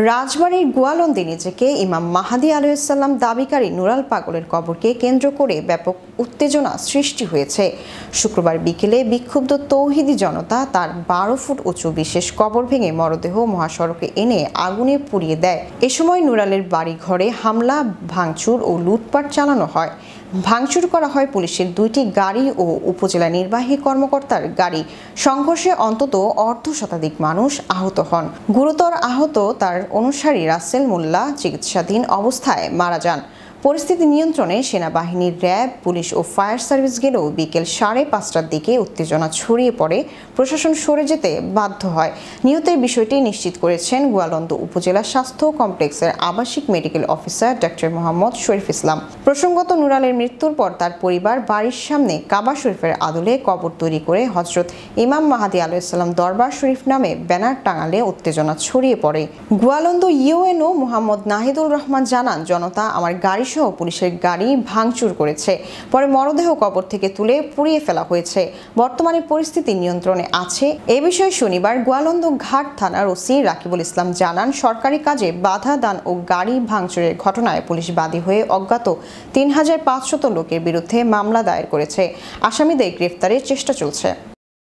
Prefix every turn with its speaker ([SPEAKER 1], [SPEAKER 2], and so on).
[SPEAKER 1] রাজবাড়ীর গোয়ালন্দে নিজেকে ইমাম মাহাদী আলাইহিসসালাম দাবিকারী নুরাল পাগলের কবরকে কেন্দ্র করে ব্যাপক উত্তেজনা সৃষ্টি হয়েছে। শুক্রবার বিকেলে বিক্ষুব্ধ তৌহিদি জনতা তার ১২ ফুট উঁচু বিশেষ কবর ভেঙে মরদেহ মহাসড়কে এনে আগুনে পুড়িয়ে দেয়। এ সময় নুরালের বাড়িঘরে হামলা, ভাঙচুর ও লুটপাট চালানো হয়। ভাঙচুর করা হয় পুলিশের ২টি গাড়ি ও উপজেলা নির্বাহী কর্মকর্তার গাড়ি। সংঘর্ষে অন্তত অর্ধশতাধিক মানুষ আহত হন। গুরুতর আহত তার অনুসারী রাসেল মোল্লা চিকিৎসাধীন অবস্থায় মারা যান। পরিস্থিতি নিয়ন্ত্রণে সেনাবাহিনীর র্যাব, পুলিশ ও ফায়ার সার্ভিস গেলেও বিকেল ৫:৩০টার দিকে উত্তেজনা ছড়িয়ে পড়ে, প্রশাসন সরে যেতে বাধ্য হয়। নিহতের বিষয়টি নিশ্চিত করেছেন গোয়ালন্দ উপজেলা স্বাস্থ্য কমপ্লেক্সের আবাসিক মেডিকেল অফিসার ডক্টর মোহাম্মদ শরীফ ইসলাম। প্রসঙ্গত, নুরালের মৃত্যুর পর তার পরিবার বাড়ির সামনে কাবা শরীফের আদলে কবর তৈরি করে হযরত ইমাম মাহাদী আলাইহিসসালাম দরবার শরীফ নামে ব্যানার টাঙালে উত্তেজনা ছড়িয়ে পড়ে। গোয়ালন্দ ইউএনও মোহাম্মদ নাহিদুল রহমান জানান, জনতা আমার গাড়ি সহ পুলিশের গাড়ি ভাঙচুর করেছে। পরে মরদেহ কবর থেকে তুলে পুড়িয়ে ফেলা হয়েছে। বর্তমানে পরিস্থিতি নিয়ন্ত্রণে আছে। এ বিষয়ে শনিবার গোয়ালন্দ ঘাট থানার ওসি রাকিবুল ইসলাম জানান, সরকারি কাজে বাধা দান ও গাড়ি ভাঙচুরের ঘটনায় পুলিশ বাদী হয়ে অজ্ঞাত ৩৫০০ লোকের বিরুদ্ধে মামলা দায়ের করেছে। আসামিদের গ্রেফতারের চেষ্টা চলছে।